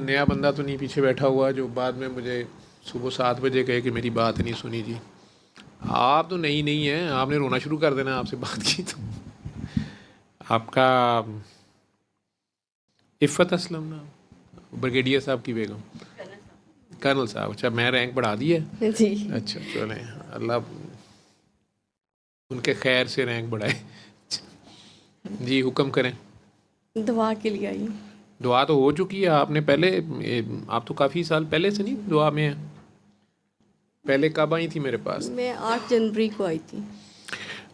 नया बंदा तो नहीं पीछे बैठा हुआ जो बाद में मुझे सुबह 7 बजे कहे कि मेरी बात नहीं सुनी जी। आप तो नई नहीं हैं, आपने रोना शुरू कर देना आपसे बात की तो। आपका इफ़त असलम नाम, ब्रिगेडियर साहब की बेगम, कर्नल साहब। अच्छा, मैं रैंक बढ़ा दी है। जी। अच्छा चलें, अल्लाह उनके खैर से रैंक बढ़ाए। जी हुक्म करें। दुआ के लिए आई हूँ। दुआ तो हो चुकी है आपने पहले, आप तो काफ़ी साल पहले से नहीं दुआ में हैं। पहले कब आई थी मेरे पास? मैं 8 जनवरी को आई थी।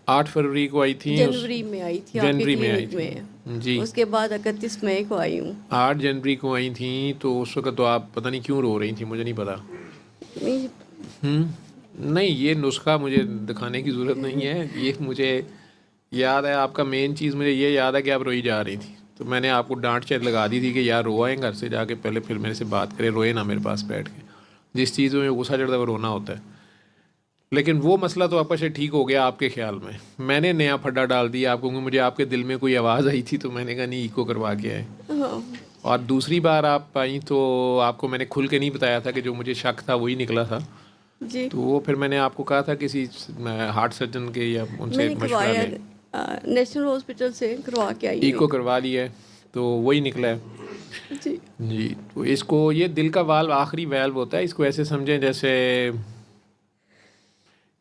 8 फरवरी को आई थी उस। जनवरी में आई थी आपके जनवरी में आई क्लिनिक थी में। जी। उसके बाद 31 मई को आई हूँ। 8 जनवरी को आई थी तो उस वक्त तो आप पता नहीं क्यों रो रही थी, मुझे नहीं पता। मैं- नहीं, ये नुस्खा मुझे दिखाने की ज़रूरत नहीं है, ये मुझे याद है। आपका मेन चीज़ मुझे ये याद है कि आप रोई जा रही थी, तो मैंने आपको डांट चेट लगा दी थी कि यार रो आए घर से जाके पहले, फिर मेरे से बात करें, रोए ना मेरे पास बैठ के। जिस चीज़ में गुस्सा चढ़ता है वो रोना होता है। लेकिन वो मसला तो आपका शायद ठीक हो गया आपके ख्याल में। मैंने नया फड्डा डाल दिया आपको, क्योंकि मुझे आपके दिल में कोई आवाज़ आई थी तो मैंने कहा नहीं, इको करवा के आए। हाँ और दूसरी बार आप आई तो आपको मैंने खुल के नहीं बताया था कि जो मुझे शक था वही निकला था। जी। तो वो फिर मैंने आपको कहा था किसी हार्ट सर्जन के या उनसे मैंने मशवरा करवाया लें। नेशनल हॉस्पिटल से करवा के आई हूँ इको एक। करवा लिया है तो वही निकला है। जी। जी, तो इसको, ये दिल का वाल्व आखिरी वाल्व होता है। इसको ऐसे समझें जैसे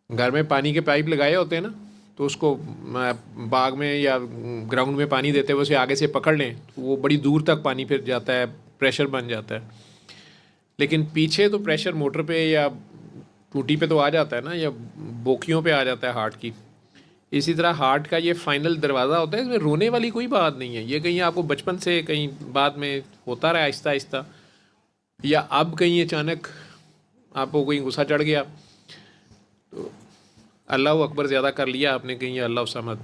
घर में पानी के पाइप लगाए होते हैं ना, तो उसको बाग में या ग्राउंड में पानी देते हुए उसे आगे से पकड़ लें तो वो बड़ी दूर तक पानी फिर जाता है, प्रेशर बन जाता है। लेकिन पीछे तो प्रेशर मोटर पे या टूटी पे तो आ जाता है ना, या बोखियों पे आ जाता है हार्ट की। इसी तरह हार्ट का ये फाइनल दरवाज़ा होता है, इसमें रोने वाली कोई बात नहीं है। ये कहीं आपको बचपन से कहीं बाद में होता रहा आहिस्ता आहिस्ता, या अब कहीं अचानक आपको कोई गुस्सा चढ़ गया तो अल्लाह अकबर ज़्यादा कर लिया आपने कहीं, या अल्लाह समद,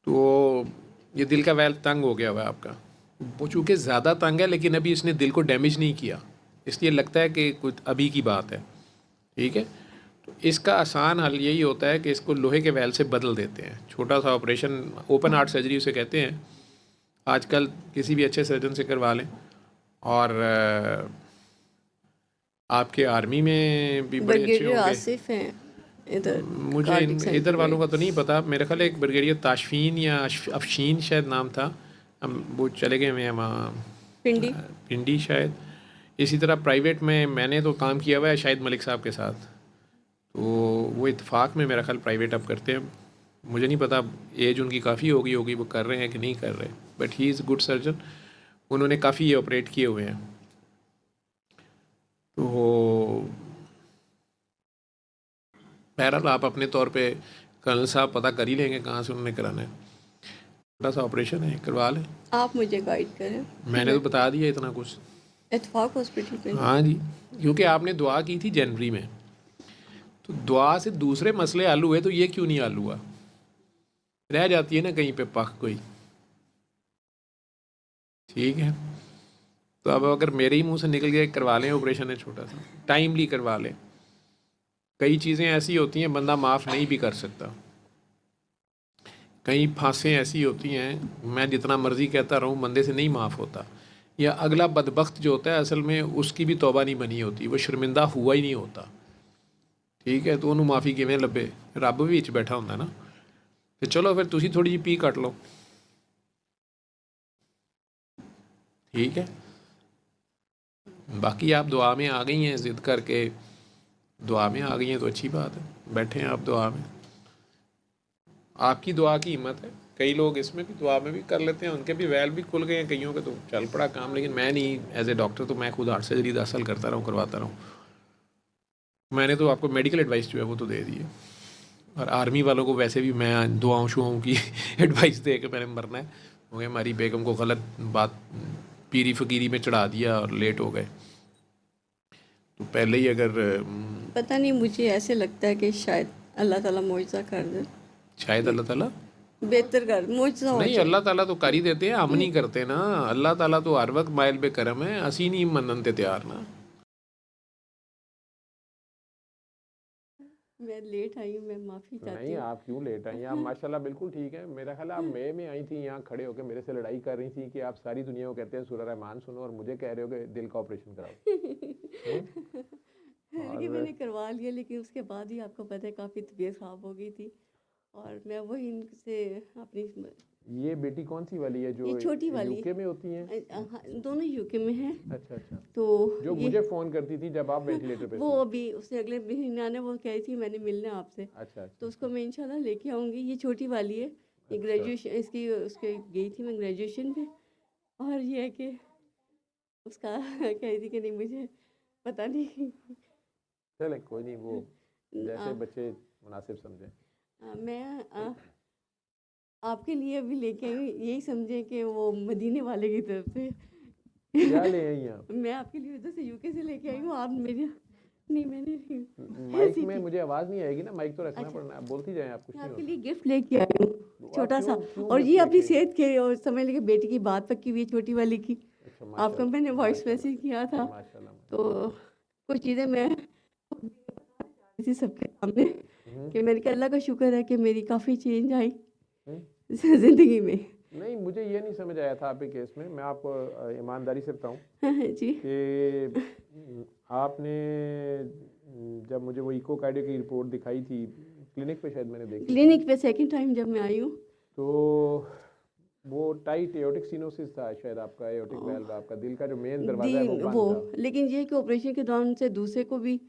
तो ये दिल का वैल तंग हो गया हुआ है आपका। वो चूँकि ज़्यादा तंग है लेकिन अभी इसने दिल को डैमेज नहीं किया, इसलिए लगता है कि कुछ अभी की बात है। ठीक है, तो इसका आसान हल यही होता है कि इसको लोहे के वैल से बदल देते हैं। छोटा सा ऑपरेशन, ओपन हार्ट सर्जरी उसे कहते हैं। आजकल किसी भी अच्छे सर्जन से करवा लें। और आपके आर्मी में भी बड़े अच्छे ब्रिगेडियर होंगे। आसिफ हैं इधर मुझे कार्डिक सेंटर इधर में। वालों का तो नहीं पता, मेरे ख्याल एक ब्रिगेडियर ताशफीन या अफशीन शायद नाम था। हम वो चले गए हैं वहाँ पिंडी। पिंडी शायद। इसी तरह प्राइवेट में मैंने तो काम किया हुआ है शाहिद मलिक साहब के साथ, तो वो इत्तेफाक में मेरा ख्याल प्राइवेट अब करते हैं। मुझे नहीं पता, एज उनकी काफ़ी हो गई होगी, वो कर रहे हैं कि नहीं कर रहे, but he is good surgeon. उन्होंने काफ़ी ये ऑपरेट किए हुए हैं। तो बहरहाल आप अपने तौर पे कर्नल साहब पता कर ही लेंगे कहाँ से उन्होंने कराना है। छोटा सा ऑपरेशन है, करवा लें। आप मुझे गाइड करें। मैंने तो बता दिया इतना कुछ। इत्तेफाक हॉस्पिटल पे। हाँ जी, क्योंकि आपने दुआ की थी जनवरी में, तो दुआ से दूसरे मसले हल हुए, तो ये क्यों नहीं हल हुआ? रह जाती है ना कहीं पे पख कोई। ठीक है, तो अब अगर मेरे ही मुंह से निकल गया करवा लें ऑपरेशन है छोटा सा, टाइमली करवा लें। कई चीज़ें ऐसी होती हैं बंदा माफ़ नहीं भी कर सकता। कई फांसें ऐसी होती हैं, मैं जितना मर्ज़ी कहता रहूँ बंदे से नहीं माफ़ होता। या अगला बदबख्त जो होता है असल में उसकी भी तौबा नहीं बनी होती, वो शर्मिंदा हुआ ही नहीं होता। ठीक है, तो उन्होंने माफ़ी किवें लभे? रब भी विच बैठा होंदा ना। तो चलो फिर तुसी थोड़ी जी पी कट लो। ठीक है, बाकी आप दुआ में आ गई हैं, ज़िद करके दुआ में आ गई हैं तो अच्छी बात है, बैठे हैं आप दुआ में। आपकी दुआ की हिम्मत है। कई लोग इसमें भी दुआ में भी कर लेते हैं, उनके भी वैल भी खुल गए हैं कईयों के, तो चल पड़ा काम। लेकिन मैं नहीं, एज ए डॉक्टर तो मैं खुद हार्ट सर्जरी 10 साल करता रहूँ, करवाता रहूँ। मैंने तो आपको मेडिकल एडवाइस जो है वो तो दे दी है। और आर्मी वालों को वैसे भी मैं दुआओं शुआओं की एडवाइस दे के मैंने मरना है, क्योंकि हमारी बेगम को गलत बात पीरी फ़कीरी में चढ़ा दिया और लेट हो गए। तो पहले ही अगर पता नहीं, मुझे ऐसे लगता है कि शायद अल्लाह ताला मुआवजा कर दे। शायद अल्लाह ताला, बेहतर कर, मुआवजा हो नहीं जाए। अल्लाह ताला तो कर ही देते हैं, हम नहीं करते ना। अल्लाह ताला तो हर वक्त माइल बे करम है, असी नहीं मनन ते तैयार ना। मैं मैं लेट आई हूँ, मैं माफ़ी चाहती नहीं, हूँ। आप क्यों लेट आई हैं? आप माशाल्लाह बिल्कुल ठीक हैं। मेरा ख्याल है आप मई में आई थी, यहाँ खड़े होकर मेरे से लड़ाई कर रही थी कि आप सारी दुनिया को कहते हैं सूरह रहमान सुनो, और मुझे कह रहे हो कि दिल का ऑपरेशन कराओ। लेकिन और मैंने करवा लिया, लेकिन उसके बाद ही आपको पता है काफ़ी तबीयत ख़राब हो गई थी, और मैं वही इनसे अपनी, ये बेटी कौन सी वाली है ये जो छोटी वाली, यूके में होती हैं? हाँ, दोनों यूके में हैं। अच्छा अच्छा। तो जो ये मुझे फ़ोन करती थी जब आप वेंटिलेटर पे वो थी? अभी उसने अगले महीने आने, वो कह रही थी मैंने मिलना है आपसे, अच्छा अच्छा तो उसको मैं इंशाल्लाह लेके आऊँगी। ये छोटी वाली है, ये अच्छा। ग्रेजुएशन इसकी, उसके गई थी मैं ग्रेजुएशन पे, और ये है कि उसका कह रही थी कि नहीं मुझे पता नहीं। चलें कोई नहीं, वो जैसे आ, बच्चे मुनासिब समझें। मैं आपके लिए अभी लेके आई हूँ, यही समझें कि वो मदीने वाले की तरफ से। क्या ले आई हैं आप? मैं आपके लिए उधर से यूके से लेके आई हूँ, आप मेरे, नहीं मैंने नहीं, माइक ऐसी में थी। मुझे आवाज़ नहीं आएगी ना, माइक तो रखना अच्छा, पड़ना, आप बोलती जाएं, आप कुछ मैं नहीं आपके होता। लिए गिफ्ट लेके आई हूँ, तो आप छोटा सा। क्यों क्यों और गिफ्ट ये लेके अपनी आई? सेहत के, और समझ लीजिए बेटी की बात पक्की हुई है, छोटी वाली की। अच्छा आपको मैंने माशाल्लाह वॉइस माशाल्लाह मैसेज किया था, माशाल्लाह तो माशाल्लाह। कुछ चीज़ें मैं इसी सबके सामने, हम्म, कि मेरे को अल्लाह का शुक्र है कि मेरी काफ़ी चेंज आई हम्म। ज़िंदगी में। नहीं, मुझे ये नहीं समझ आया था आपके केस में, मैं आपको ईमानदारी से बताऊं जी कि आपने जब मुझे वो इको कार्डियो की रिपोर्ट दिखाई थी क्लिनिक पे, शायद मैंने देखी थी, क्लिनिक पे सेकंड टाइम जब मैं आई हूँ, तो वो टाइट एओर्टिक सिनोसिस था शायद आपका, एओर्टिक वाल्व, आपका दिल का जो मेन दी दरवाज़ा है वो वो, बंद था। लेकिन ये कि ऑपरेशन के दौरान से दूसरे को भी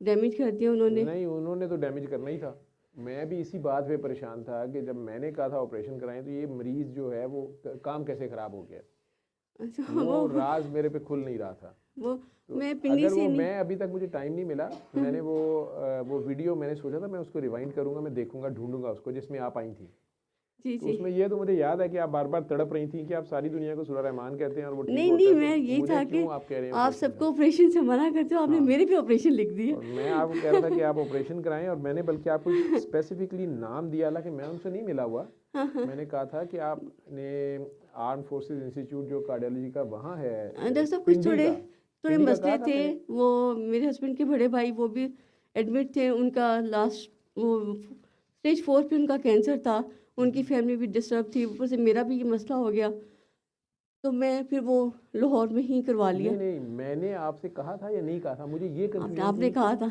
डैमेज कर दिया उन्होंने। नहीं, उन्होंने तो डैमेज करना ही था। मैं भी इसी बात पे परेशान था कि जब मैंने कहा था ऑपरेशन कराएं, तो ये मरीज़ जो है वो काम कैसे ख़राब हो गया, अच्छा, वो राज मेरे पे खुल नहीं रहा था। वो तो मैं पिंडी अगर से वो, नहीं, मैं अभी तक मुझे टाइम नहीं मिला, मैंने वो वीडियो मैंने सोचा था मैं उसको रिवाइंड करूंगा, मैं देखूंगा, ढूंढूंगा उसको जिसमें आप आई थी। जी तो जी, उसमें ये तो मुझे याद है कि आप बार बार तड़प रही थी कि आप सारी दुनिया को सूरह रहमान कहते हैं और वो ठीक नहीं होता नहीं, है, मैं तो यही मुझे था कि क्यों आप कह रहे हैं आप ऑपरेशन का? सबको ऑपरेशन से मना करते हो, आपने हाँ, मेरे पे ऑपरेशन लिख दिए। और मैं आपको कह रहा था कि आप ऑपरेशन कराएं, और मैंने बल्कि आपको स्पेसिफिकली नाम दिया, हालांकि मैं उनसे नहीं मिला हुआ। मैंने कहा था कि आपने आर्म फोर्सेस इंस्टीट्यूट जो कार्डियोलॉजी का वहाँ है डॉक्टर साहब कुछ पिंडी थोड़े का, थोड़े पिंडी का मसले कहा था थे, मैंने। वो मेरे हस्बैंड के बड़े भाई वो भी एडमिट थे, उनका लास्ट वो स्टेज 4 पे उनका कैंसर था, उनकी फैमिली भी डिस्टर्ब थी, ऊपर से मेरा भी ये मसला हो गया, तो मैं फिर वो लाहौर में ही करवा लिया। नहीं नहीं, मैंने आपसे कहा था या नहीं कहा था, मुझे ये कंफ्यूजन आपने थी। कहा था।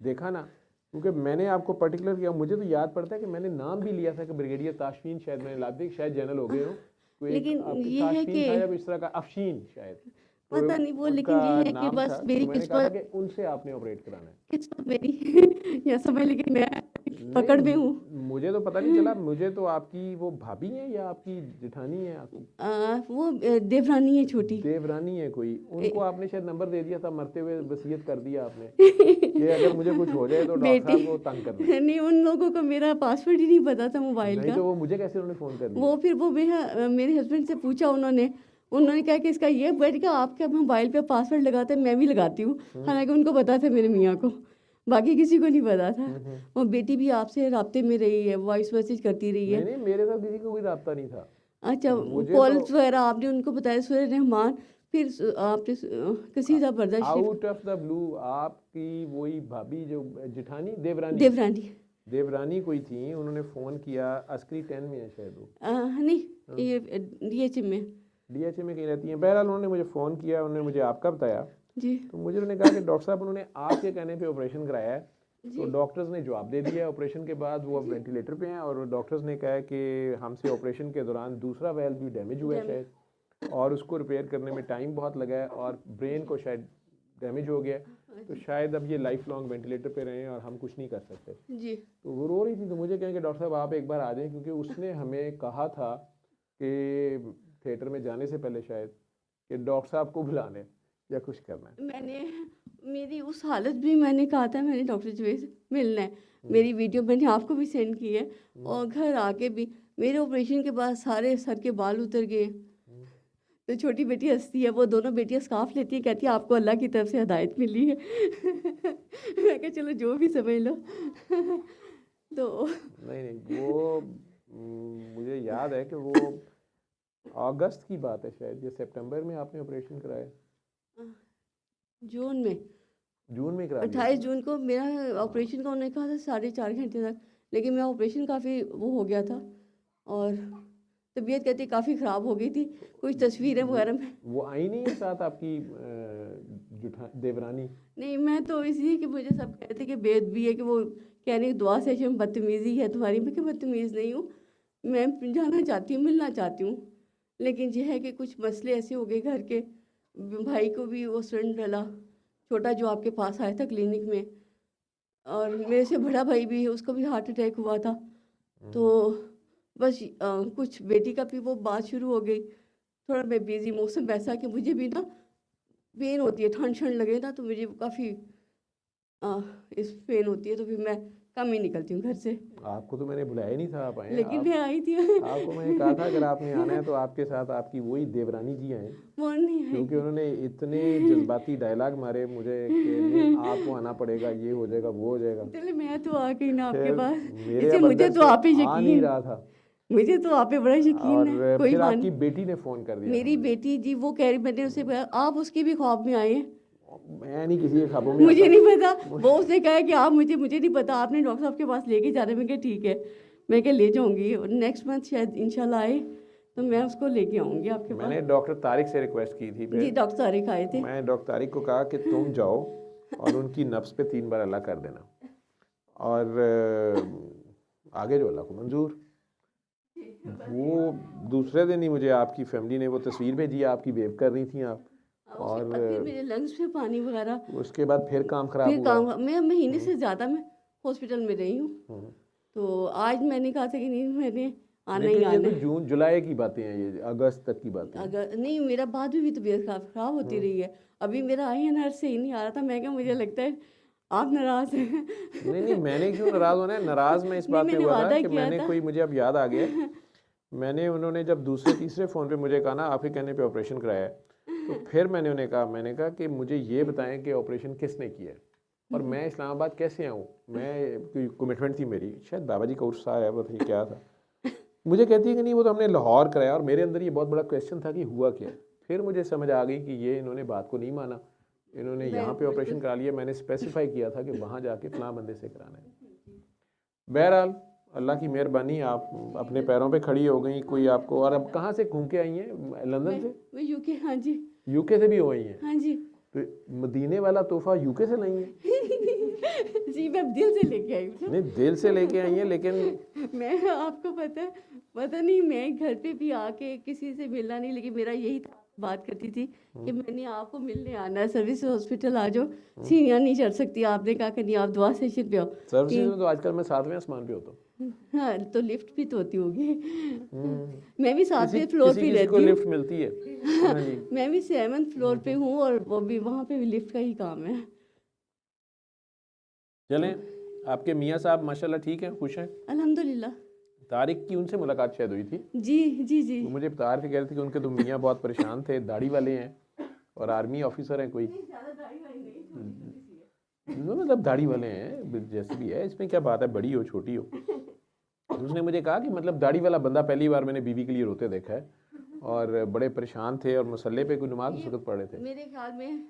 देखा ना, क्योंकि मैंने आपको पर्टिकुलर किया, मुझे तो याद पड़ता है कि मैंने नाम भी लिया था कि ब्रिगेडियर ताशफीन, शायद मैंने लाभ शायद जनरल हो गए हो, कोई एक लेकिन आपके ये है ताशफीन कि था या इस तरह का, अफशीन शायद, तो पता नहीं वो, उनका लेकिन ये है कि नाम था, बस मेरी तो मैंने कहा था किस्मत, कि उनसे आपने ऑपरेट कराना है। किस्मत मेरी या समझ लीजिए मैं पकड़ में हूँ। नहीं, मुझे तो पता नहीं चला, मुझे तो आपकी वो भाभी है या आपकी जेठानी है आपकी, वो देवरानी है छोटी। देवरानी है कोई, उनको ए- आपने शायद नंबर दे दिया था, मरते हुए वसीयत कर दिया आपने कि अगर मुझे कुछ हो जाए तो डॉक्टर बेटी, साहब को तंग करना है। नहीं उन लोगों को मेरा पासवर्ड ही नहीं पता था मोबाइल नहीं का। तो वो मुझे कैसे उन्होंने फ़ोन कर लिया? वो फिर वो मेरे हस्बैंड से पूछा उन्होंने, उन्होंने कहा कि इसका ये बैठ का आपके मोबाइल पे पासवर्ड लगाते हैं, मैं भी लगाती हूँ, हालांकि उनको पता था मेरे मियाँ को, बाकी किसी को नहीं पता था। वो बेटी भी आपसे राब्ते में रही है, वॉइस मैसेज करती रही नहीं है। नहीं, मेरे साथ किसी का कोई राब्ता नहीं था। अच्छा, मुझे तो कॉल्स वगैरह आपने उनको बताया, सूर्य रहमान, फिर आपने कसीदा बर्दाश्त आउट ऑफ द ब्लू आपकी वही भाभी जो जेठानी देवरानी, देवरानी, देवरानी कोई थी, उन्होंने फ़ोन किया, अस्करी 10 में है शायद वो, नहीं ये DH में। डीएचए में कहीं रहती हैं। बहरहाल उन्होंने मुझे फ़ोन किया, उन्होंने मुझे आपका बताया, जी तो मुझे उन्होंने कहा कि डॉक्टर साहब उन्होंने आपके कहने पे ऑपरेशन कराया है। तो जी डॉक्टर्स ने जवाब दे दिया ऑपरेशन के बाद, वो अब वेंटिलेटर पे हैं, और डॉक्टर्स ने कहा है कि हमसे ऑपरेशन के दौरान दूसरा वेल्व भी डैमेज हुआ है शायद, और उसको रिपेयर करने में टाइम बहुत लगा है, और ब्रेन को शायद डैमेज हो गया है, तो शायद अब ये लाइफ लॉन्ग वेंटिलेटर पे रहें और हम कुछ नहीं कर सकते। जी। तो वो रो रही थी, तो मुझे कहें कि डॉक्टर साहब आप एक बार आ जाएं, क्योंकि उसने हमें कहा था कि थिएटर में जाने से पहले शायद कि डॉक्टर साहब को बुलाना है या कुछ करना है। मैंने मेरी उस हालत भी मैंने कहा था मैंने डॉक्टर से मिलना है, मेरी वीडियो मैंने आपको भी सेंड की है, और घर आके भी मेरे ऑपरेशन के बाद सारे सर के बाल उतर गए। तो छोटी बेटी हंसती है, वो दोनों बेटियां स्काफ लेती है, कहती है आपको अल्लाह की तरफ से हिदायत मिली है। मैं कहा चलो जो भी समझ लो। तो नहीं नहीं, वो मुझे याद है कि वो अगस्त की बात है शायद, या सितंबर में आपने ऑपरेशन कराया। जून में जून में करा लिया 28 जून को मेरा ऑपरेशन का उन्होंने कहा था 4.5 घंटे तक, लेकिन मेरा ऑपरेशन काफ़ी वो हो गया था और तबीयत कहती काफ़ी ख़राब हो गई थी। कुछ तस्वीरें वगैरह में वो आई नहीं है साथ आपकी देवरानी? नहीं, मैं तो इसलिए कि मुझे सब कहते थे कि बेद भी है कि वो कह रही दुआ सेशन बदतमीज़ी है तुम्हारी। मैं कि बदतमीज़ नहीं हूँ, मैं जाना चाहती हूँ, मिलना चाहती हूँ, लेकिन ये है कि कुछ मसले ऐसे हो गए घर के। भाई को भी वो स्टंट डला, छोटा जो आपके पास आया था क्लिनिक में, और मेरे से बड़ा भाई भी है, उसको भी हार्ट अटैक हुआ था। तो बस कुछ बेटी का भी वो बात शुरू हो गई। थोड़ा मैं बिज़ी, मौसम वैसा कि मुझे भी ना पेन होती है, ठंड ठंड लगे ना तो मुझे काफ़ी इस पेन होती है, तो फिर मैं कम ही निकलती हूँ घर से। आपको तो मैंने बुलाया ही नहीं था, आप आए। लेकिन मैं आई थी। आपको मैंने कहा था अगर आपने आना है तो आपके साथ आपकी वही देवरानी जी आए, वो नहीं आई। क्योंकि उन्होंने इतने जज्बाती डायलॉग मारे मुझे कि नहीं आपको आना पड़ेगा, ये हो जाएगा वो हो जाएगा। चले मैं तो आ गई ना आपके फिर पास, मेरे इससे अब मुझे अंदर तो से आप पे आ नहीं यकीन, रहा था। मुझे तो आप पे बड़ा यकीन और है। कोई फिर बात आपकी बेटी ने फ़ोन कर दिया। मेरी बेटी जी वो कह रही, मैंने उसे कहा आप उसके भी ख्वाब में आए हैं। मैं नहीं किसी के ख्वाबों में मुझे आता। नहीं पता, वो उसने कहा कि आप मुझे नहीं पता, आपने डॉक्टर साहब के पास लेके जाना है। मैं कहा ठीक है, मैं क्या ले जाऊंगी, और नेक्स्ट मंथ शायद इंशाल्लाह आए तो मैं उसको लेके आऊंगी आपके पास। मैंने डॉक्टर तारिक से रिक्वेस्ट की थी, जी डॉक्टर तारिक आए थे। मैं डॉक्टर तारिक को कहा कि तुम जाओ और उनकी नफ्स पे 3 बार अल्लाह कर देना, और आगे जो अल्लाह को मंजूर। वो दूसरे दिन ही मुझे आपकी फैमिली ने वो तस्वीर भेजी, आपकी वेव कर रही थी आप, और फिर मेरे लंग्स में पानी वगैरह, उसके बाद फिर काम खराब फिर हुआ। काम, मैं महीने से ज़्यादा मैं हॉस्पिटल में रही हूँ। तो आज मैंने कहा था कि नहीं मैंने आना ही लेकिन ये आना तो जून जुलाई की बातें हैं, ये अगस्त तक की बातें हैं। अगर नहीं, मेरा बाद में भी तबीयत खराब होती रही है। अभी मेरा INR से ही नहीं आ रहा था। मैं क्या, मुझे लगता है आप नाराज हैं। नहीं नहीं, मैंने क्यों नाराज होना है? नाराज मैं इस बात पे मैंने हुआ था वादा कि किया मैंने था। कोई, मुझे अब याद आ गया, मैंने उन्होंने जब दूसरे तीसरे फ़ोन पे मुझे कहा ना आपके कहने पे ऑपरेशन कराया है, तो फिर मैंने कहा कि मुझे ये बताएं कि ऑपरेशन किसने किया है और मैं इस्लामाबाद कैसे आऊँ। मैं कोई कमिटमेंट थी मेरी, शायद बाबा जी का उर्स है, बताइए क्या था। मुझे कहती है कि नहीं वो तो हमने लाहौर कराया, और मेरे अंदर ये बहुत बड़ा क्वेश्चन था कि हुआ क्या। फिर मुझे समझ आ गई कि ये इन्होंने बात को नहीं माना, इन्होंने यहाँ पे ऑपरेशन करा लिया। मैंने स्पेसिफाई किया था कि वहाँ जाके फलां बंदे से कराना है। बहरहाल अल्लाह की मेहरबानी, आप अपने पैरों पे खड़ी हो गई। कोई आपको, और अब कहाँ से घूम के आई हैं? लंदन से? मैं यूके, हाँ जी। यूके से भी हो आई हैं? हाँ जी। तो मदीने वाला तोहफा यूके से लाई हैं? जी मैं दिल से लेके आई हूँ। नहीं दिल से लेके आई हैं, लेकिन मैं आपको पता नहीं, मैं घर पे भी आके किसी से मिलना नहीं, लेकिन मेरा यही था, बात करती थी कि मैंने आपको मिलने आना है, सर्विस हॉस्पिटल आ जाओ, सीढ़ियाँ नहीं चढ़ सकती। आपने कहा कि नहीं आप दुआ सेशन पे आओ। सर्विस में तो आजकल मैं 7वें आसमान पे होता हूँ। हाँ तो लिफ्ट भी तो होती होगी। मैं भी 7वें फ्लोर पे किसी रहती को हूँ। लिफ्ट मिलती है। हाँ जी। मैं भी 7th फ्लोर पे हूँ, और वो भी वहाँ पे भी लिफ्ट का ही काम है। चलें, आपके मियाँ साहब माशाल्लाह ठीक हैं, खुश हैं? अल्हम्दुलिल्लाह। तारिक की उनसे मुलाकात शायद हुई थी। जी जी जी। वो मुझे बता रहे थे, कह रहे थे कि उनके तो मियाँ बहुत परेशान थे, दाढ़ी वाले हैं और आर्मी ऑफिसर हैं कोई। मतलब दाढ़ी वाले हैं, जैसे भी है, इसमें क्या बात है, बड़ी हो छोटी हो। उसने मुझे कहा कि मतलब दाढ़ी वाला बंदा पहली बार मैंने बीवी के लिए रोते देखा है, और बड़े परेशान थे और मसल्ले पे कोई नमाज उस वक्त पढ़ रहे थे। मेरे ख्याल में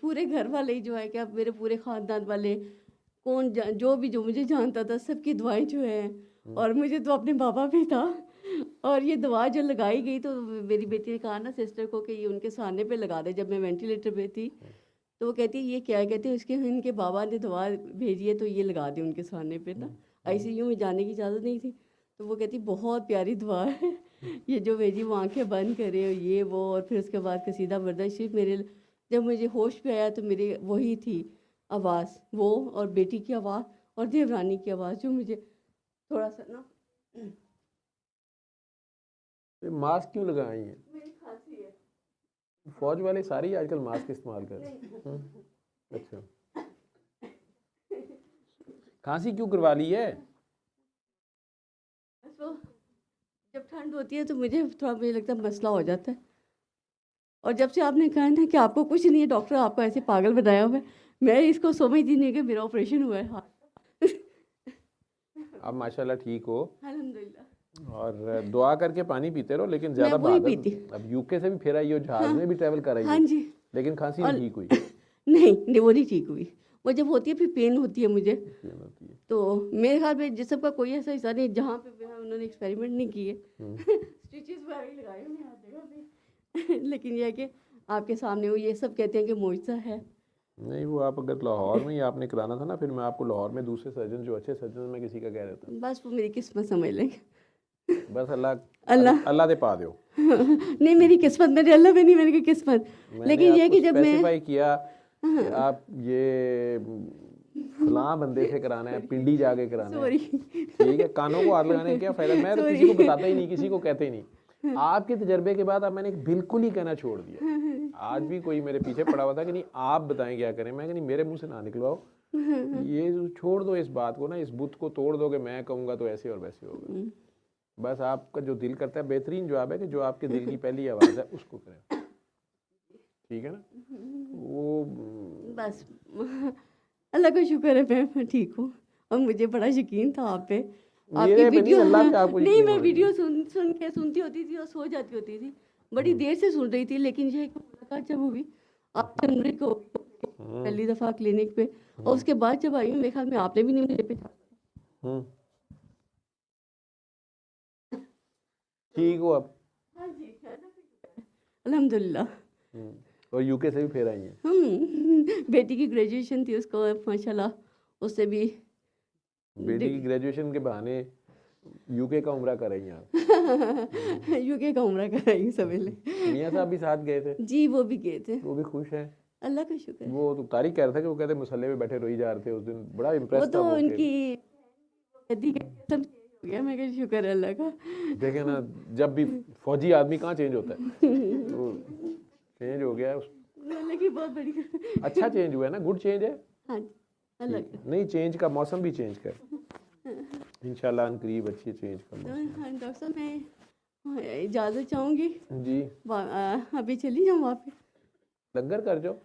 पूरे घर वाले ही जो है, क्या मेरे पूरे ख़ानदान वाले, जो मुझे जानता था, सबकी दुआएं जो है, और मुझे तो अपने बाबा भी था। और ये दवा जो लगाई गई, तो मेरी बेटी ने कहा ना सिस्टर को कि ये उनके सामने पे लगा दे, जब मैं वेंटिलेटर पे थी। तो वो कहती है ये क्या है, कहती है इसके इनके बाबा ने दवा भेजी है तो ये लगा दे उनके सामने पे ना। ICU में जाने की इजाज़त नहीं थी, तो वो कहती बहुत प्यारी दुआ है ये जो भेजी, वो आंखें बंद करे ये वो। और फिर उसके बाद कसीदा बर्दा शरीफ, मेरे जब मुझे होश पे आया तो मेरी वही थी आवाज़, वो और बेटी की आवाज़ और देवरानी की आवाज़, जो मुझे थोड़ा सा ना। मास्क क्यों लगाई हैं? मेरी खांसी है। फौज वाले सारे ही आजकल मास्क इस्तेमाल कर रहे हैं। अच्छा, खांसी क्यों करवा ली है? तो जब ठंड होती है तो मुझे लगता है मसला हो जाता है। और जब से आपने कहा ना कि आपको कुछ नहीं है, डॉक्टर आपको ऐसे पागल बनाया हुआ है, मैं इसको समझती नहीं कि मेरा ऑपरेशन हुआ है। हाँ आप माशाल्लाह ठीक हो, अल्हम्दुलिल्लाह। और दुआ करके पानी पीते रहो, लेकिन ज़्यादा मैं वही बहादुर। पीती। अब यूके से भी फिर आई हो, जहाज में भी ट्रैवल कर रही हाँ हो, जी। लेकिन खांसी नहीं ठीक हुई। नहीं वो नहीं ठीक हुई। वो जब होती है फिर पेन होती है मुझे। पेन होती है। तो मेरे ख्याल में जिस सबका कोई ऐसा हिस्सा नहीं जहाँ पे भी है, उन्होंने एक्सपेरिमेंट नहीं किए। स्टिचेस वगैरह ही लगाए हुए हैं हर जगह पे। लेकिन ये है कि आपके सामने वो ये सब कहते हैं कि मुआवजा है। नहीं, वो आप अगर लाहौर में ही आपने कराना था ना, फिर मैं आपको लाहौर में दूसरे सर्जन जो अच्छे सर्जन मैं किसी का कह देता। बस वो मेरी किस्मत समझ लेंगे। बस अल्लाह अल्लाह अल्लाह दे पा दो। नहीं मेरी किस्मत, मेरे अल्लाह में नहीं, मेरी किस्मत। लेकिन ये है कि जब मैं स्पेसिफाई किया कि आप ये फलां बंदे से कराना है, पिंडी जाके कराना है, सॉरी ठीक है, कानों को हाथ लगाने का क्या फायदा। मैं तो किसी को बताता ही नहीं, किसी को कहते ही नहीं। आपके तजर्बे के बाद अब मैंने बिल्कुल ही कहना छोड़ दिया। आज भी कोई मेरे पीछे पड़ा हुआ था कि नहीं आप बताएं क्या करें, मैं कि नहीं मेरे मुंह से ना निकलवाओ, ये छोड़ दो इस बात को ना, इस बुत को तोड़ दो कि मैं कहूँगा तो ऐसे और वैसे होगा। बस आपका जो दिल करता है, बेहतरीन जवाब है कि जो आपके दिल की पहली आवाज़ है उसको करें, ठीक है ना। वो बस अल्लाह का शुक्र है मैं ठीक हूँ। और मुझे बड़ा यकीन था आप पे, आपकी मेरे पे नहीं, वीडियो। अल्लाह पे आपको नहीं यकीन मैं होना वीडियो सुन के सुनती होती थी और सो जाती होती थी, बड़ी देर से सुन रही थी। लेकिन ये है कि मुलाकात जब हुई 8 जनवरी को पहली दफ़ा क्लिनिक पे, और उसके बाद जब आई हूँ मेरे ख्याल में आपने भी नहीं मुझे पे हम्म, ठीक हो अब। अल्हम्दुलिल्लाह। और यूके से भी फिर आई हैं। बेटी की ग्रेजुएशन थी, उसको माशाल्लाह उससे भी बेटी की ग्रेजुएशन के बहाने यूके का उम्रा कर रही हैं आप। यूके का उम्रा कराई सवेले। मियाँ साहब भी साथ गए थे, जी वो भी गए थे, वो भी खुश हैं। अल्लाह का शुक्र है। वो तो तारीख कह रहा था कि वो कहते मुसल्ले पे बैठे रोई जा रहे थे उस दिन, बड़ा इम्प्रेस वो था तो वो कि उनकी शादी का सब हो गया। मैं कह शुक्र है अल्लाह का। देखे ना, जब भी फौजी आदमी कहाँ चेंज होता है, वो चेंज हो गया है अल्लाह की बहुत बड़ी अच्छा चेंज हुआ है ना, गुड चेंज है। हाँ जी अल्लाह का। नहीं, चेंज का मौसम भी चेंज कर इंशाल्लाह अनकरीब अच्छी चेंज का तो मौसम। हाँ डॉक्टर साहब मैं इजाज़त चाहूँगी, जी अभी चली जाऊँ वहाँ पे। लंगर कर जाओ।